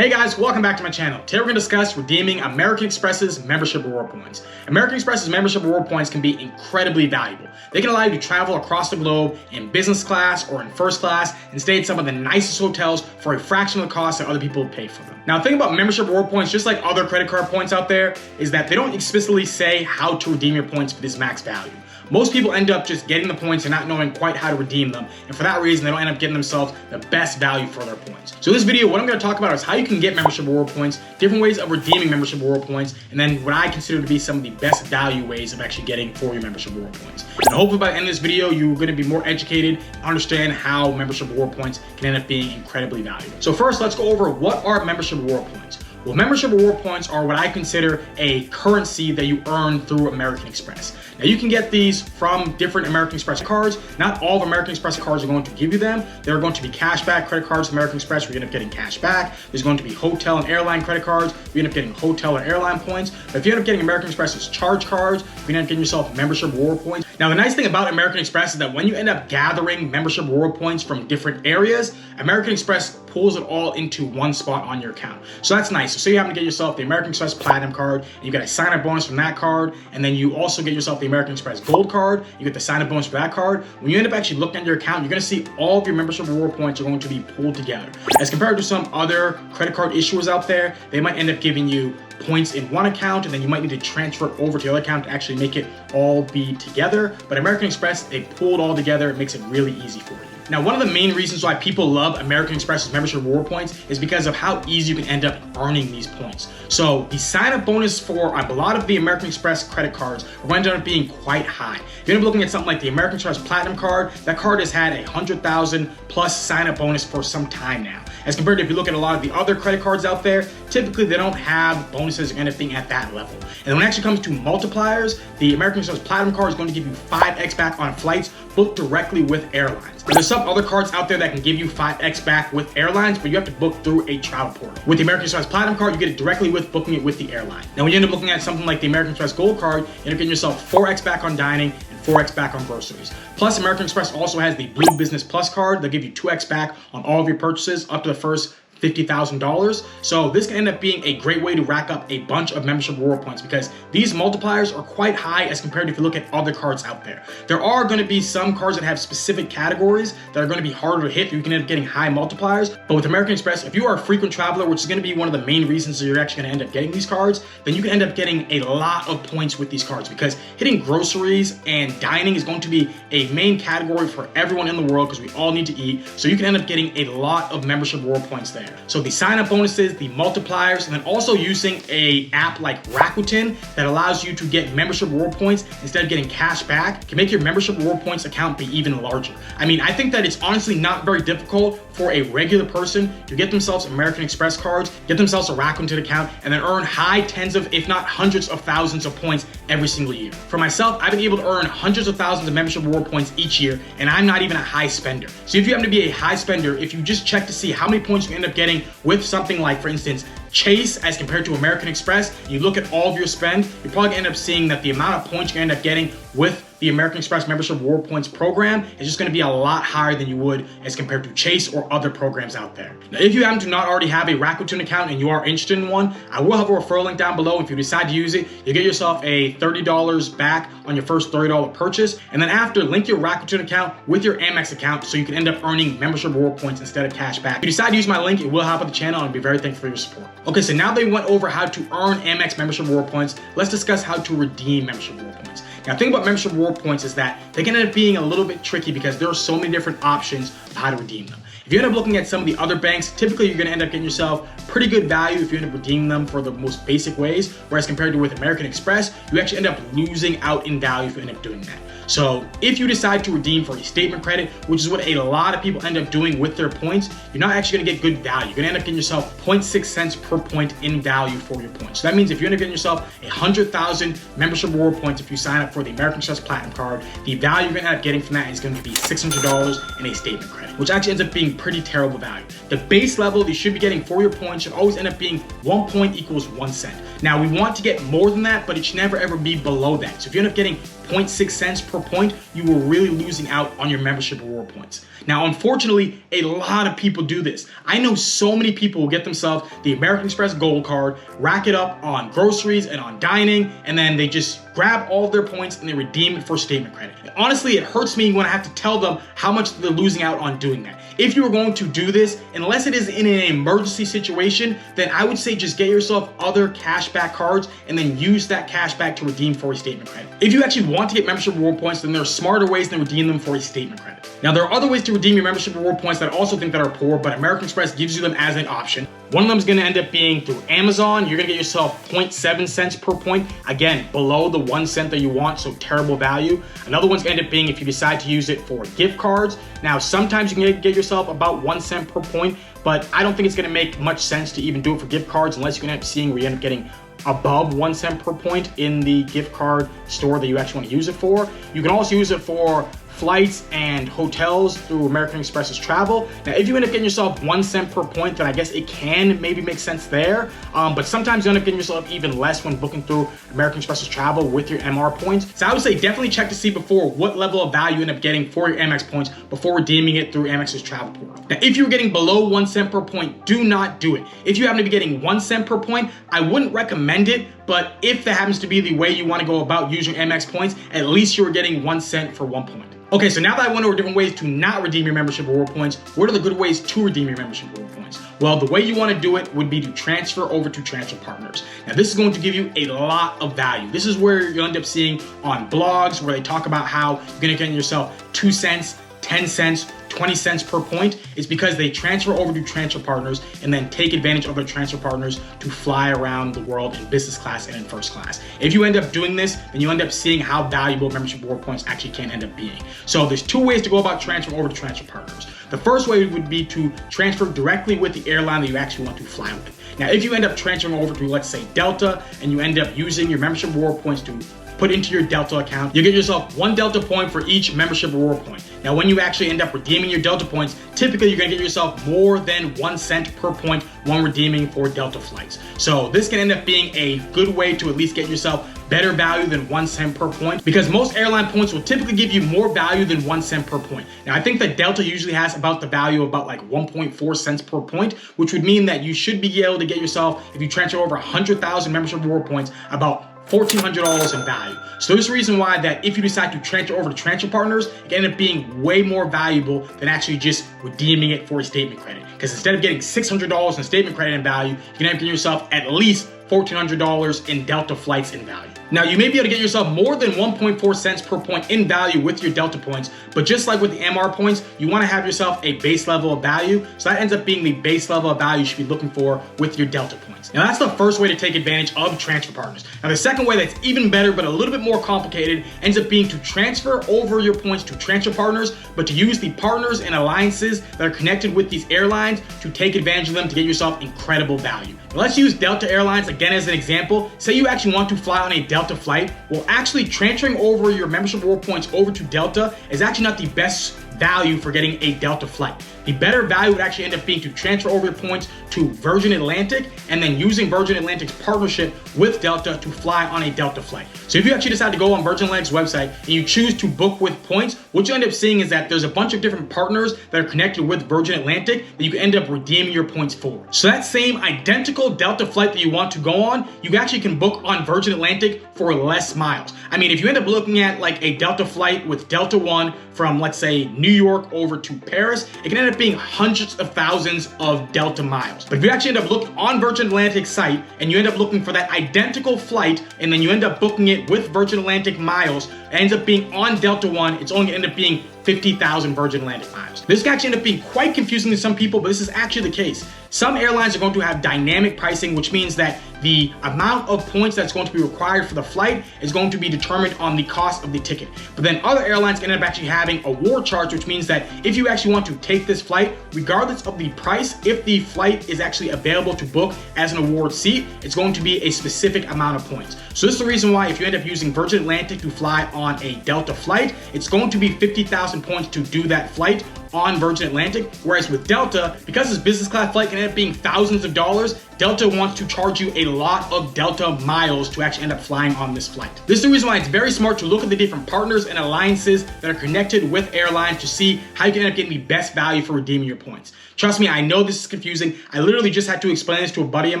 Hey guys, welcome back to my channel. Today we're going to discuss redeeming American Express's membership reward points. American Express's membership reward points can be incredibly valuable. They can allow you to travel across the globe in business class or in first class and stay at some of the nicest hotels for a fraction of the cost that other people pay for them. Now, the thing about membership reward points, just like other credit card points out there, is that they don't explicitly say how to redeem your points for this max value. Most people end up just getting the points and not knowing quite how to redeem them, and for that reason, they don't end up getting themselves the best value for their points. So in this video, what I'm going to talk about is how you can get membership reward points, different ways of redeeming membership reward points, and then what I consider to be some of the best value ways of actually getting for your membership reward points. And hopefully by the end of this video, you're going to be more educated and understand how membership reward points can end up being incredibly valuable. So first, let's go over what are membership reward points. Well, membership reward points are what I consider a currency that you earn through American Express. Now, you can get these from different American Express cards. Not all of American Express cards are going to give you them. There are going to be cashback credit cards from American Express where you end up getting cash back. There's going to be hotel and airline credit cards where you end up getting hotel and airline points. But if you end up getting American Express's charge cards, you end up getting yourself membership reward points. Now, the nice thing about American Express is that when you end up gathering membership reward points from different areas, American Express pulls it all into one spot on your account. So that's nice. So say you happen to get yourself the American Express Platinum card, and you get a sign-up bonus from that card, and then you also get yourself the American Express Gold card, you get the sign-up bonus for that card. When you end up actually looking at your account, you're gonna see all of your membership reward points are going to be pulled together. As compared to some other credit card issuers out there, they might end up giving you points in one account, and then you might need to transfer it over to the other account to actually make it all be together. But American Express, they pull it all together. It makes it really easy for you. Now, one of the main reasons why people love American Express's membership reward points is because of how easy you can end up earning these points. So the sign-up bonus for a lot of the American Express credit cards are going to end up being quite high. If you end up looking at something like the American Express Platinum card, that card has had a 100,000 plus sign-up bonus for some time now. As compared to if you look at a lot of the other credit cards out there, typically they don't have bonuses or anything at that level. And when it actually comes to multipliers, the American Express Platinum card is going to give you 5x back on flights booked directly with airlines. Now, there's some other cards out there that can give you 5x back with airlines, but you have to book through a travel portal. With the American Express Platinum card, you get it directly with booking it with the airline. Now, when you end up looking at something like the American Express Gold card, you end up getting yourself 4x back on dining and 4x back on groceries. Plus, American Express also has the Blue Business Plus card. They'll give you 2x back on all of your purchases up to the first $50,000. So this can end up being a great way to rack up a bunch of membership reward points because these multipliers are quite high as compared to if you look at other cards out there. There are going to be some cards that have specific categories that are going to be harder to hit. You can end up getting high multipliers. But with American Express, if you are a frequent traveler, which is going to be one of the main reasons that you're actually going to end up getting these cards, then you can end up getting a lot of points with these cards because hitting groceries and dining is going to be a main category for everyone in the world because we all need to eat. So you can end up getting a lot of membership reward points there. So the sign-up bonuses, the multipliers, and then also using a app like Rakuten that allows you to get membership reward points instead of getting cash back can make your membership reward points account be even larger. I mean, I think that it's honestly not very difficult for a regular person to get themselves American Express cards, get themselves a Rakuten account, and then earn high tens of, if not hundreds of thousands of points every single year. For myself, I've been able to earn hundreds of thousands of membership reward points each year, and I'm not even a high spender. So if you happen to be a high spender, if you just check to see how many points you end up getting with something like, for instance, Chase as compared to American Express, you look at all of your spend, you're probably gonna end up seeing that the amount of points you end up getting with the American Express membership reward points program is just gonna be a lot higher than you would as compared to Chase or other programs out there. Now, if you happen to not already have a Rakuten account and you are interested in one, I will have a referral link down below. If you decide to use it, you get yourself a $30 back on your first $30 purchase. And then after, link your Rakuten account with your Amex account so you can end up earning membership reward points instead of cash back. If you decide to use my link, it will help out the channel and I'll be very thankful for your support. Okay, so now that we went over how to earn Amex membership reward points, let's discuss how to redeem membership reward points. Now, the thing about membership reward points is that they can end up being a little bit tricky because there are so many different options of how to redeem them. If you end up looking at some of the other banks, typically you're gonna end up getting yourself pretty good value if you end up redeeming them for the most basic ways, whereas compared to with American Express, you actually end up losing out in value if you end up doing that. So if you decide to redeem for a statement credit, which is what a lot of people end up doing with their points, you're not actually gonna get good value. You're gonna end up getting yourself 0.6 cents per point in value for your points. So that means if you end up getting yourself 100,000 membership reward points if you sign up for the American Express Platinum card, the value you're gonna end up getting from that is going to be $600 in a statement credit, which actually ends up being pretty terrible value. The base level you should be getting for your points should always end up being 1 point equals 1 cent. Now, we want to get more than that, but it should never ever be below that. So if you end up getting 0.6 cents per point, you were really losing out on your membership reward points. Now, unfortunately, a lot of people do this. I know so many people will get themselves the American Express Gold Card, rack it up on groceries and on dining, and then they just grab all of their points and they redeem it for statement credit. And honestly, it hurts me when I have to tell them how much they're losing out on doing that. If you are going to do this, unless it is in an emergency situation, then I would say just get yourself other cashback cards and then use that cashback to redeem for a statement credit. If you actually want to get membership reward points, then there are smarter ways than redeem them for a statement credit. Now, there are other ways to redeem your membership reward points that I also think that are poor, but American Express gives you them as an option. One of them is going to end up being through Amazon. You're going to get yourself 0.7 cents per point. Again, below the 1 cent that you want, so terrible value. Another one's going to end up being if you decide to use it for gift cards. Now, sometimes you can get yourself about 1 cent per point, but I don't think it's going to make much sense to even do it for gift cards unless you can end up seeing where you end up getting above 1 cent per point in the gift card store that you actually want to use it for. You can also use it for flights and hotels through American Express's travel. Now, if you end up getting yourself 1 cent per point, then I guess it can maybe make sense there. But sometimes you end up getting yourself even less when booking through American Express's travel with your MR points. So I would say definitely check to see before what level of value you end up getting for your Amex points before redeeming it through Amex's travel portal. Now, if you're getting below 1 cent per point, do not do it. If you happen to be getting 1 cent per point, I wouldn't recommend it, but if that happens to be the way you want to go about using Amex points, at least you're getting 1 cent for 1 point. Okay, so now that I went over different ways to not redeem your membership reward points, what are the good ways to redeem your membership reward points? Well, the way you want to do it would be to transfer over to transfer partners. Now, this is going to give you a lot of value. This is where you'll end up seeing on blogs where they talk about how you're going to get yourself 2 cents, 10 cents, 20 cents per point. It's because they transfer over to transfer partners and then take advantage of their transfer partners to fly around the world in business class and in first class. If you end up doing this, then you end up seeing how valuable membership reward points actually can end up being. So there's 2 ways to go about transferring over to transfer partners. The first way would be to transfer directly with the airline that you actually want to fly with. Now, if you end up transferring over to, let's say, Delta, and you end up using your membership reward points to put into your Delta account, you get yourself 1 Delta point for each membership reward point. Now, when you actually end up redeeming your Delta points, typically you're gonna get yourself more than 1 cent per point when redeeming for Delta flights. So this can end up being a good way to at least get yourself better value than 1 cent per point, because most airline points will typically give you more value than 1 cent per point. Now, I think that Delta usually has about the value of about like 1.4 cents per point, which would mean that you should be able to get yourself, if you transfer over 100,000 membership reward points, about $1,400 in value. So there's a reason why that if you decide to transfer over to transfer partners, it can end up being way more valuable than actually just redeeming it for a statement credit. Because instead of getting $600 in statement credit in value, you can end up getting yourself at least $1,400 in Delta flights in value. Now, you may be able to get yourself more than 1.4 cents per point in value with your Delta points, but just like with the MR points, you want to have yourself a base level of value. So that ends up being the base level of value you should be looking for with your Delta points. Now, that's the first way to take advantage of transfer partners. Now, the second way that's even better, but a little bit more complicated, ends up being to transfer over your points to transfer partners, but to use the partners and alliances that are connected with these airlines to take advantage of them to get yourself incredible value. Now, let's use Delta Airlines again as an example. Say you actually want to fly on a Delta flight. Well, actually transferring over your membership reward points over to Delta is actually not the best value for getting a Delta flight. The better value would actually end up being to transfer over your points to Virgin Atlantic and then using Virgin Atlantic's partnership with Delta to fly on a Delta flight. So if you actually decide to go on Virgin Atlantic's website and you choose to book with points, what you end up seeing is that there's a bunch of different partners that are connected with Virgin Atlantic that you can end up redeeming your points for. So that same identical Delta flight that you want to go on, you actually can book on Virgin Atlantic for less miles. I mean, if you end up looking at like a Delta flight with Delta One from, let's say, New York over to Paris, it can end up being hundreds of thousands of Delta miles. But if you actually end up looking on Virgin Atlantic's site and you end up looking for that identical flight and then you end up booking it with Virgin Atlantic miles, it ends up being on Delta One, it's only gonna end up being 50,000 Virgin Atlantic miles. This can actually end up being quite confusing to some people, but this is actually the case. Some airlines are going to have dynamic pricing, which means that the amount of points that's going to be required for the flight is going to be determined on the cost of the ticket. But then other airlines can end up actually having award charge, which means that if you actually want to take this flight, regardless of the price, if the flight is actually available to book as an award seat, it's going to be a specific amount of points. So this is the reason why if you end up using Virgin Atlantic to fly on a Delta flight, it's going to be 50,000 points to do that flight on Virgin Atlantic, whereas with Delta, because this business class flight can end up being thousands of dollars, Delta wants to charge you a lot of Delta miles to actually end up flying on this flight. This is the reason why it's very smart to look at the different partners and alliances that are connected with airlines to see how you can end up getting the best value for redeeming your points. Trust me, I know this is confusing. I literally just had to explain this to a buddy of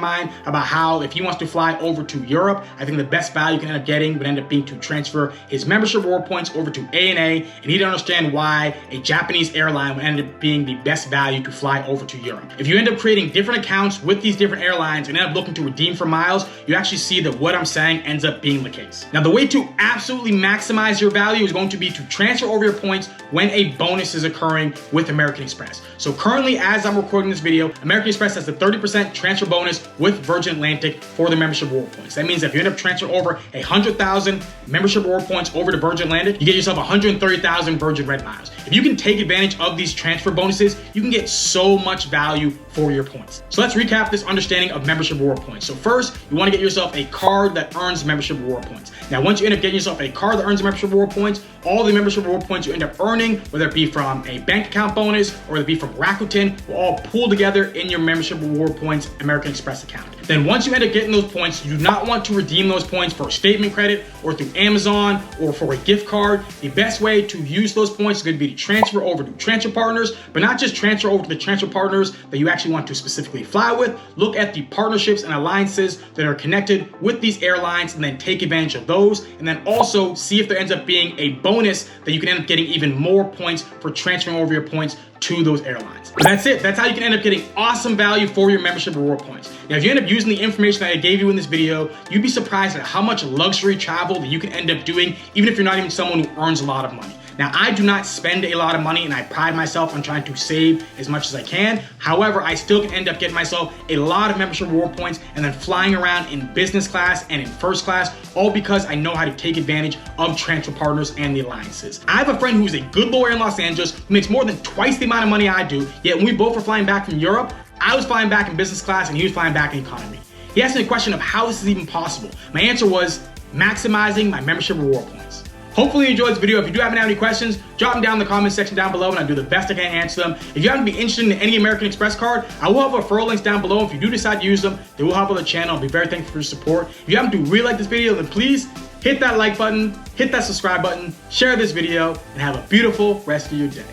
mine about how if he wants to fly over to Europe, I think the best value you can end up getting would end up being to transfer his membership reward points over to ANA, and he didn't understand why a Japanese airline would end up being the best value to fly over to Europe. If you end up creating different accounts with these different airlines and end up looking to redeem for miles, you actually see that what I'm saying ends up being the case. Now, the way to absolutely maximize your value is going to be to transfer over your points when a bonus is occurring with American Express. So currently, as I'm recording this video, American Express has a 30% transfer bonus with Virgin Atlantic for the membership reward points. That means if you end up transferring over 100,000 membership reward points over to Virgin Atlantic, you get yourself 130,000 Virgin Red miles. If you can take advantage of these transfer bonuses, you can get so much value for your points. So let's recap this understanding of membership reward points. So first, you want to get yourself a card that earns membership reward points. Now, once you end up getting yourself a card that earns membership reward points, all the membership reward points you end up earning, whether it be from a bank account bonus or whether it be from Rakuten, will all pool together in your membership reward points American Express account. Then once you end up getting those points, you do not want to redeem those points for a statement credit or through Amazon or for a gift card. The best way to use those points is going to be to transfer over to transfer partners, but not just transfer over to the transfer partners that you actually want to specifically fly with. Look at the partnerships and alliances that are connected with these airlines and then take advantage of those. And then also see if there ends up being a bonus that you can end up getting even more points for transferring over your points to those airlines. But that's it. That's how you can end up getting awesome value for your membership reward points. Now, if you end up using the information that I gave you in this video, you'd be surprised at how much luxury travel that you can end up doing, even if you're not even someone who earns a lot of money. Now, I do not spend a lot of money and I pride myself on trying to save as much as I can. However, I still can end up getting myself a lot of membership reward points and then flying around in business class and in first class, all because I know how to take advantage of transfer partners and the alliances. I have a friend who's a good lawyer in Los Angeles who makes more than twice the amount of money I do, yet when we both were flying back from Europe, I was flying back in business class and he was flying back in economy. He asked me a question of how this is even possible. My answer was maximizing my membership reward points. Hopefully you enjoyed this video. If you do have any questions, drop them down in the comment section down below and I'll do the best I can to answer them. If you happen to be interested in any American Express card, I will have referral links down below. If you do decide to use them, they will help out the channel. I'll be very thankful for your support. If you happen to really like this video, then please hit that like button, hit that subscribe button, share this video, and have a beautiful rest of your day.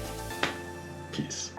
Peace.